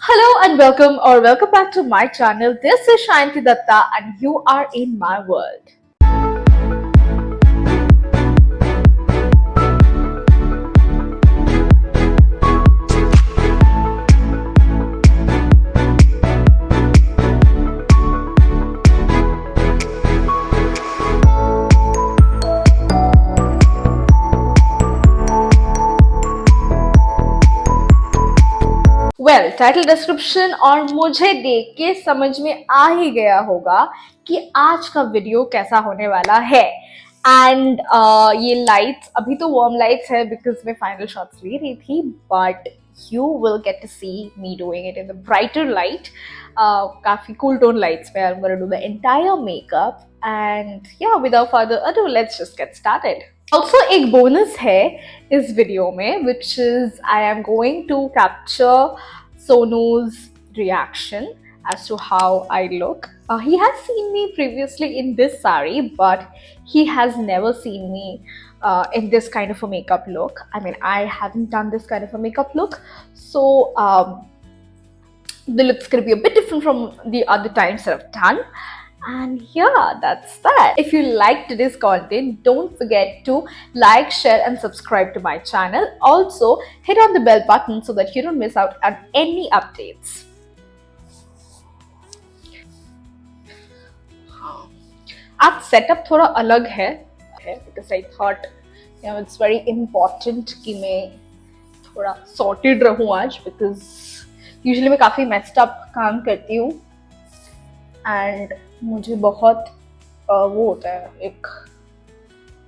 Hello and welcome back to my channel. This is Shanti Datta and you are in my world. Well title description और मुझे देख के समझ में आ ही गया होगा कि आज का वीडियो कैसा होने वाला है एंड ये लाइट्स अभी तो वार्म लाइट्स है बिकॉज मैं फाइनल शॉट्स ले रही थी but you will get to see me doing it in the brighter light. Kafi cool tone lights where I'm going to do the entire makeup and yeah, without further ado, let's just get started. Also एक bonus है इस video में which is I am going to capture Sonu's reaction as to how I look. He has seen me previously in this sari but he has never seen me in this kind of a makeup look. I mean, I haven't done this kind of a makeup look, so the look's gonna be a bit different from the other times that I've done. And yeah, that's that. If you liked today's content, don't forget to like, share and subscribe to my channel. Also, hit on the bell button so that you don't miss out on any updates. आज setup थोड़ा अलग है because I thought it's very important कि मैं थोड़ा sorted रहूँ आज because usually मैं काफ़ी messed up काम करती हूँ and मुझे बहुत वो होता है एक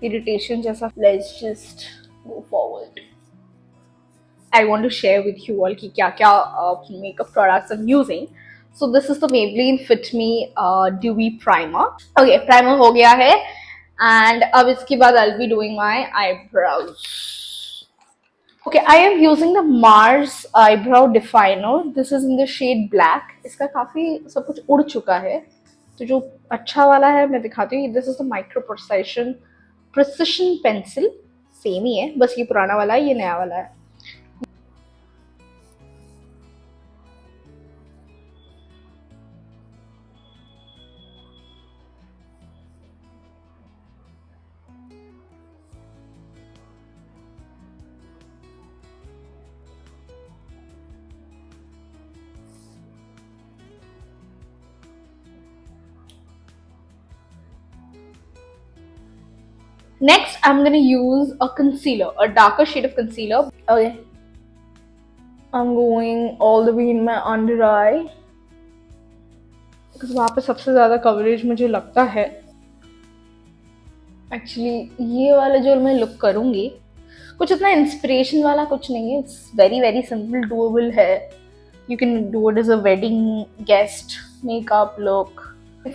irritation जैसा. Let's just go forward. I want to share with you all कि क्या क्या makeup products I'm using. So this is the Maybelline Fit Me Dewy Primer. Okay, primer हो गया है and अब इसके बाद I'll be doing my eyebrows. Okay, I am using the Mars Eyebrow Definer. This is in the shade black. इसका काफ़ी सब कुछ उड़ चुका है तो जो अच्छा वाला है मैं दिखाती हूँ. This is the Micro Precision Pencil. Same ही है, बस ये पुराना वाला है, ये नया वाला है. Next, I'm gonna use a concealer, a darker shade of concealer. Okay, I'm going all the way in my under eye because वहाँ पे सबसे ज़्यादा coverage मुझे लगता है. Actually, ये वाला जो मैं look करूँगी कुछ इतना inspiration वाला कुछ नहीं है. It's very very simple, doable है. You can do it as a wedding guest makeup look.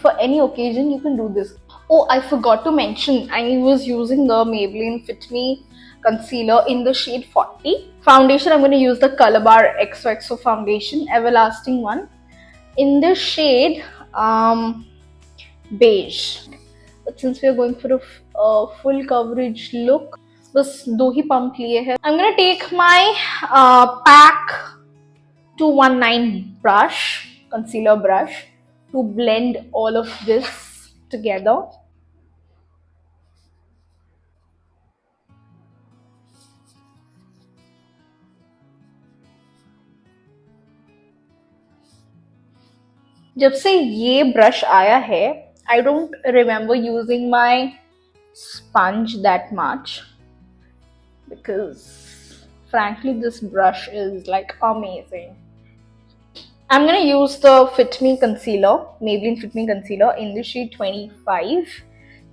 For any occasion, you can do this. Oh, I forgot to mention, I was using the Maybelline Fit Me concealer in the shade 40. Foundation, I'm going to use the Colorbar XOXO foundation, everlasting one, in the shade beige. But since we are going for a full coverage look, बस दो ही pump लिए हैं. I'm going to take my PAC 219 brush, concealer brush, to blend all of this together. जब से ये brush आया है I don't remember using my sponge that much because frankly this brush is like amazing. I'm gonna use the Fit Me concealer, Maybelline Fit Me concealer in the shade 25.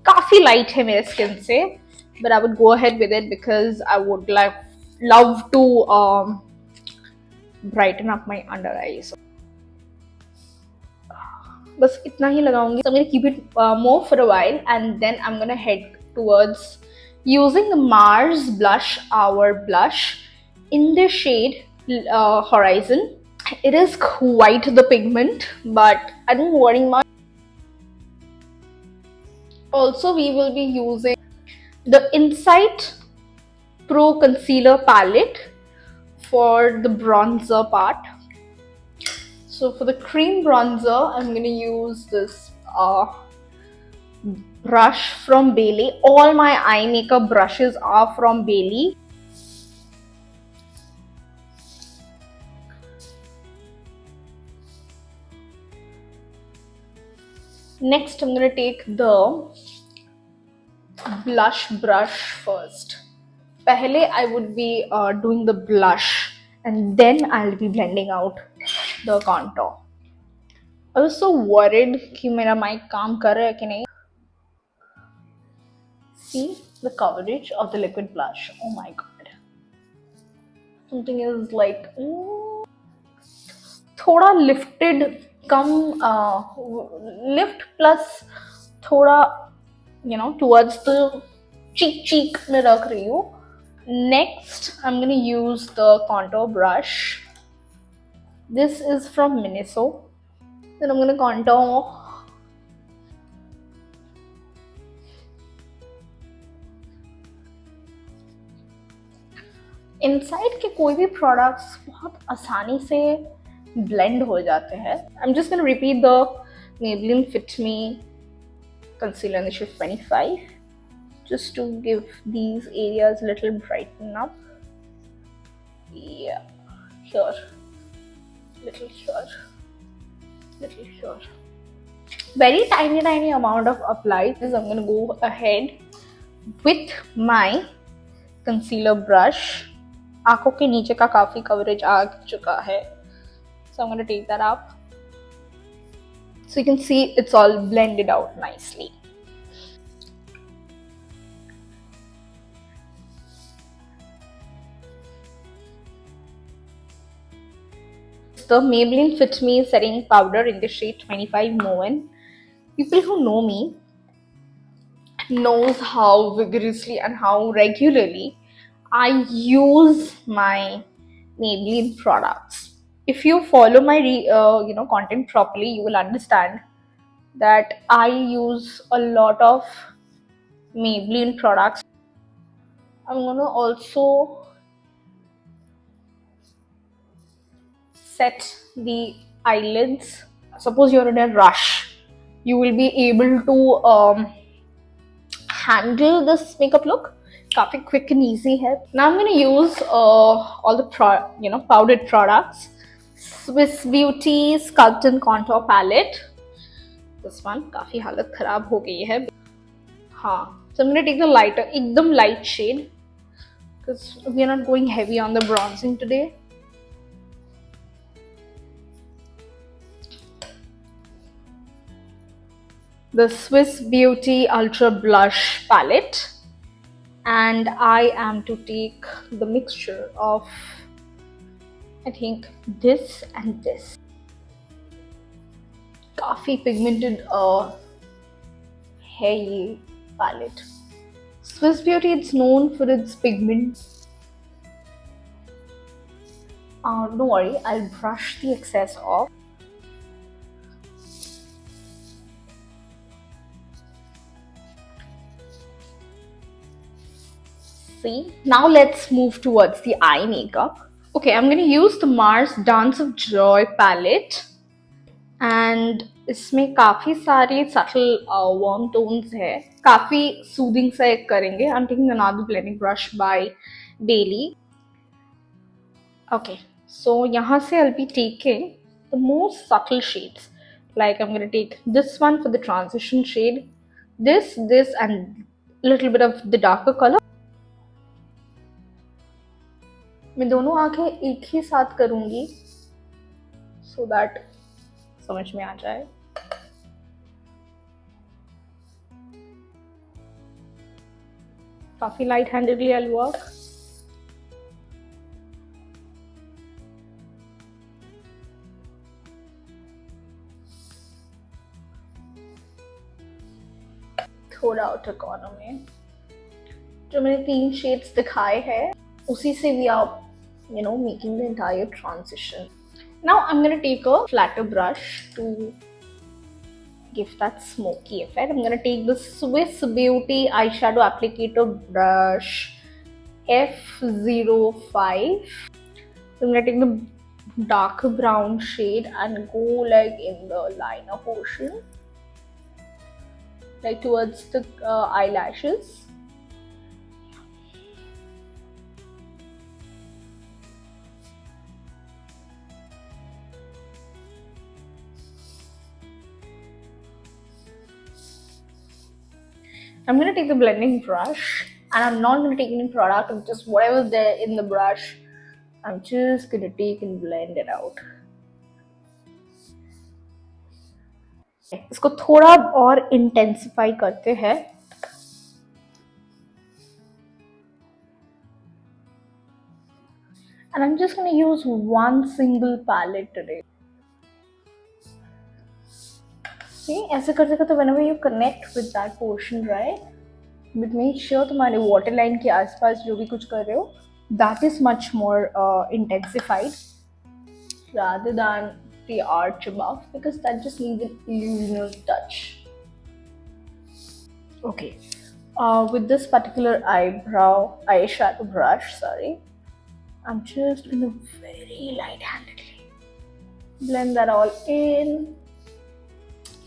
काफी light है मेरे skin से, but I would go ahead with it because I would love to brighten up my under eyes. बस इतना ही लगाऊंगी. So I'm gonna keep it more for a while and then I'm gonna head towards using the Mars Blush Hour blush in the shade Horizon. It is quite the pigment, but I don't worry much. Also, we will be using the Insight Pro Concealer Palette for the bronzer part. So for the cream bronzer, I'm gonna use this brush from Bailey. All my eye makeup brushes are from Bailey. Next, I'm gonna take the blush brush first. Pehle, I would be doing the blush and then I'll be blending out the contour. I was so worried कि मेरा mic काम कर रहा है कि नहीं. See the coverage of the liquid blush. Oh my god. Something is like थोड़ा lifted कम lift plus थोड़ा towards the cheek में रख रही हूँ. Next, I'm gonna use the contour brush. This is from Miniso. Then I'm gonna contour. Inside के कोई भी products बहुत आसानी से ब्लेंड हो जाते हैं. I'm just gonna repeat the Maybelline Fit Me Concealer in the shade 25 just to give these areas a little brighten up. Yeah, here, little here, little here. Very tiny amount of apply. Is I'm gonna go ahead with my concealer brush. आंखों के नीचे का काफी coverage आ चुका है. So I'm gonna take that up. So you can see it's all blended out nicely. The Maybelline Fit Me setting powder in the shade 25 Moen. People who know me knows how vigorously and how regularly I use my Maybelline products. If you follow my content properly, you will understand that I use a lot of Maybelline products. I'm gonna also set the eyelids. Suppose you're in a rush, you will be able to handle this makeup look काफी quick and easy है. Now I'm gonna use all the powdered products. Swiss Beauty Sculpt and Contour Palette. This one काफी हालत खराब हो गई है. हाँ, so I'm gonna take the lighter, एकदम light shade, because we are not going heavy on the bronzing today. The Swiss Beauty Ultra Blush Palette. And I am to take the mixture of, I think, this and this. काफी pigmented है ये palette. Swiss Beauty, it's known for its pigment. Don't worry, I'll brush the excess off. See, now let's move towards the eye makeup. Okay, I'm gonna use the Mars Dance of Joy palette, and इसमें काफी सारे subtle warm tones है. काफी soothing सा एक करेंगे. I'm taking another blending brush by Bailey. Okay, so यहाँ से I'll be taking the most subtle shades. Like I'm gonna take this one for the transition shade, this, and little bit of the darker color. मैं दोनों आंखें एक ही साथ करूंगी so that समझ में आ जाए. काफी light handedly I'll work. थोड़ा आउटर कॉर्नर में जो मैंने 3 शेड्स दिखाए हैं उसी से भी आप making the entire transition. Now I'm going to take a flatter brush to give that smoky effect. I'm going to take the Swiss Beauty eyeshadow applicator brush F05. I'm going to take the dark brown shade and go like in the liner portion, like towards the eyelashes. I'm gonna take the blending brush and I'm not gonna take any product, I'm just whatever's there in the brush, I'm just gonna take and blend it out. इसको थोड़ा और intensify करते हैं. And I'm just gonna use one single palette today. See, ऐसे करते करते whenever you connect with that portion, right? But make sure तुम्हारे waterline के आसपास जो भी कुछ कर रहे हो, that is much more intensified rather than the arch above, because that just needs an illusional touch. Okay, with this particular eyeshadow brush, sorry, I'm just gonna very light-handedly blend that all in.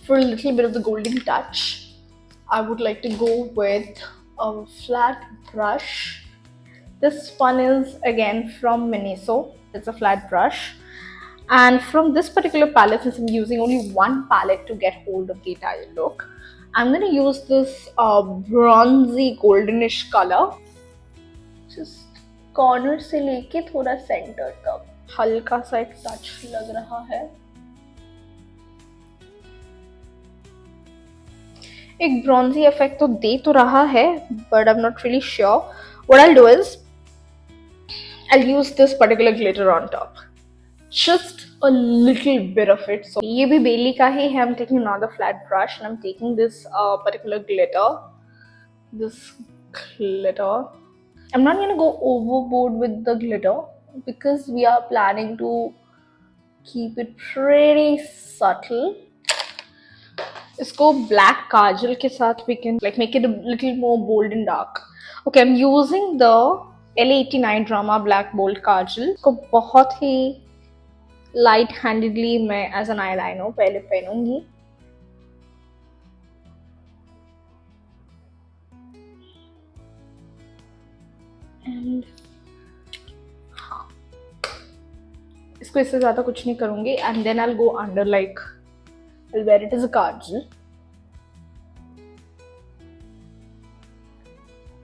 For a little bit of the golden touch, I would like to go with a flat brush. This one is again from Miniso. It's a flat brush. And from this particular palette, since I'm using only one palette to get hold of the entire look, I'm going to use this bronzy goldenish color. Just corner से लेके थोड़ा center तक हल्का सा एक touch लग रहा है. एक bronzy effect तो दे तो रहा है, but I'm not really sure. What I'll do is I'll use this particular glitter on top, just a little bit of it. So ये भी बेली का ही है. I'm taking another flat brush and I'm taking this particular glitter. I'm not gonna go overboard with the glitter because we are planning to keep it pretty subtle. इसको black kajal के साथ we can like make it a little more bold and dark. Okay, I'm using the LA89 Drama Black Bold Kajal. इसको बहुत ही light handedly मैं as an eyeliner पहले पहनूंगी. And इसको इससे ज़्यादा कुछ नहीं करूँगी. And then I'll go under like I'll wear it as a kajal.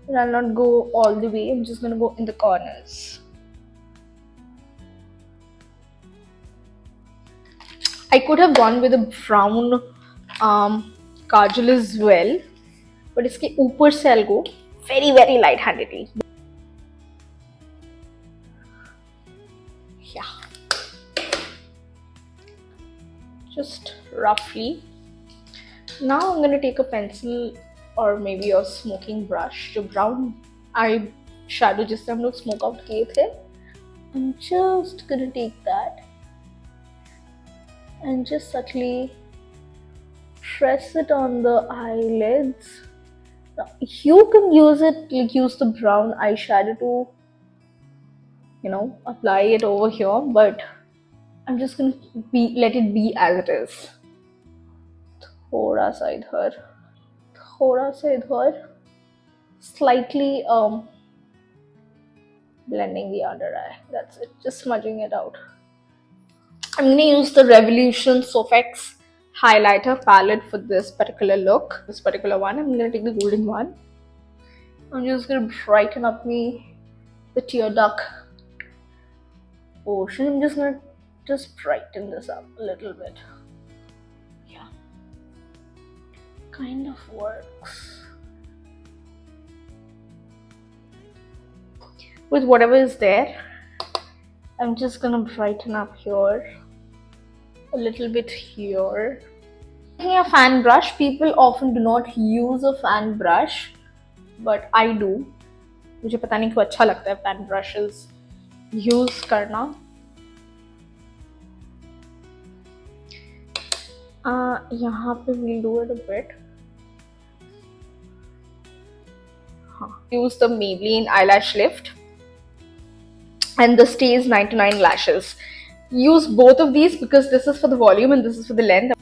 And I'll not go all the way. I'm just gonna go in the corners. I could have gone with a brown kajal as well, but इसके ऊपर से I'll go very very light-handedly. Yeah, just roughly. Now I'm gonna take a pencil or maybe a smoking brush, जो brown eye shadow जिससे हम लोग smoke out किए थे. I'm just gonna take that and just subtly press it on the eyelids. Now, you can use it, like use the brown eyeshadow to, you know, apply it over here, but I'm just gonna let it be as it is. थोड़ा सा इधर, slightly blending the under eye. That's it, just smudging it out. I'm gonna use the Revolution Sofx highlighter palette for this particular look. This particular one, I'm gonna take the golden one. I'm just gonna brighten up the tear duct portion. I'm just gonna brighten this up a little bit. Yeah, kind of works. With whatever is there, I'm just gonna brighten up here, a little bit here. Taking a fan brush, people often do not use a fan brush, but I do. मुझे पता नहीं क्यों अच्छा लगता है fan brushes use करना. यहाँ पे we'll do it a bit. Use the Maybelline eyelash lift and the Stays 99 lashes. use both of these because this is for the volume and this is for the length.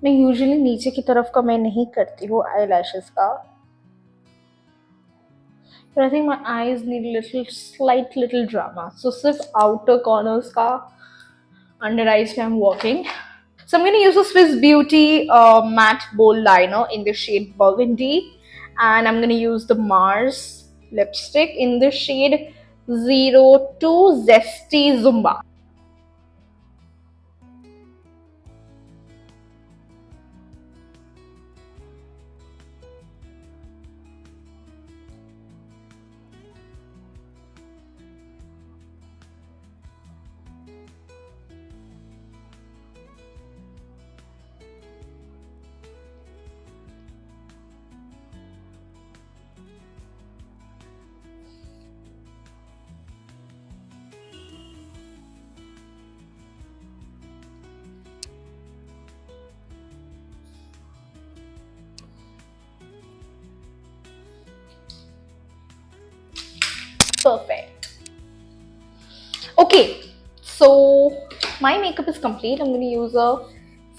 मैं usually नीचे की तरफ का मैं नहीं करती हूँ eye lashes का, but I think my eyes need slight little drama. So सिर्फ outer corners का under eyes पे I'm working. So I'm going to use a Swiss Beauty matte bold liner in the shade Burgundy, and I'm going to use the Mars lipstick in the shade 02 Zesty Zumba. Perfect. Okay, so my makeup is complete. I'm going to use a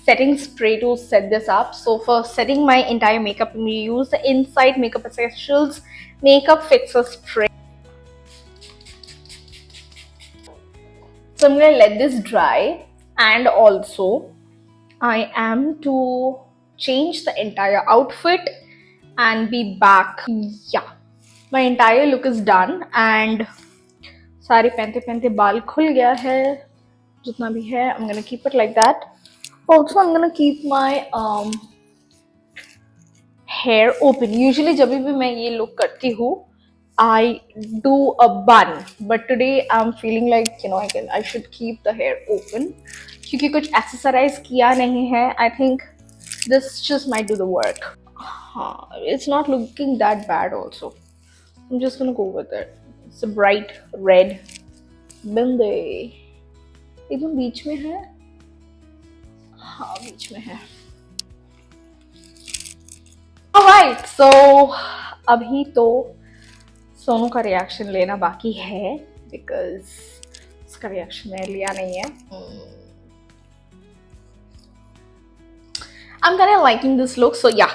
setting spray to set this up. So for setting my entire makeup, I'm going to use the Inside Makeup Essentials Makeup Fixer Spray. So I'm going to let this dry, and also I am to change the entire outfit and be back. Yeah, my entire look is done and सारे पहनते पहनते बाल खुल गया है जितना भी है. I'm gonna keep it like that. Also I'm gonna keep my hair open. Usually जब भी मैं ये look करती हूँ I do a bun, but today I'm feeling like I should keep the hair open क्योंकि कुछ accessorize किया नहीं है. I think this just might do the work. It's not looking that bad also. I'm just gonna go with it. It's a bright red बिंदे एकदम बीच में है. हाँ बीच में है. Alright, so अभी तो सोनू का रिएक्शन लेना बाकी है because उसका रिएक्शन मैंने लिया नहीं है. I'm kind of liking this look, so yeah,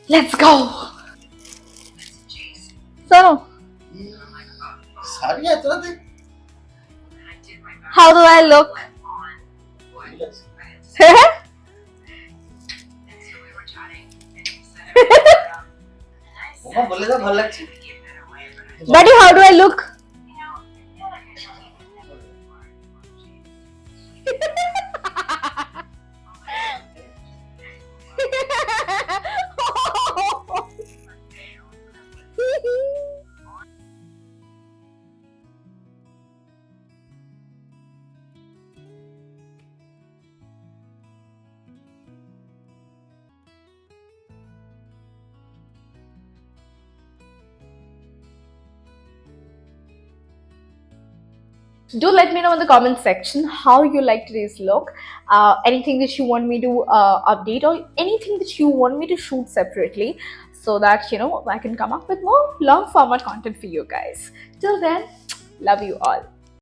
let's go. Sonu, how do I look? Buddy, how do I look? Do let me know in the comment section how you like today's look, anything that you want me to update, or anything that you want me to shoot separately, so that I can come up with more long format content for you guys. Till then, love you all.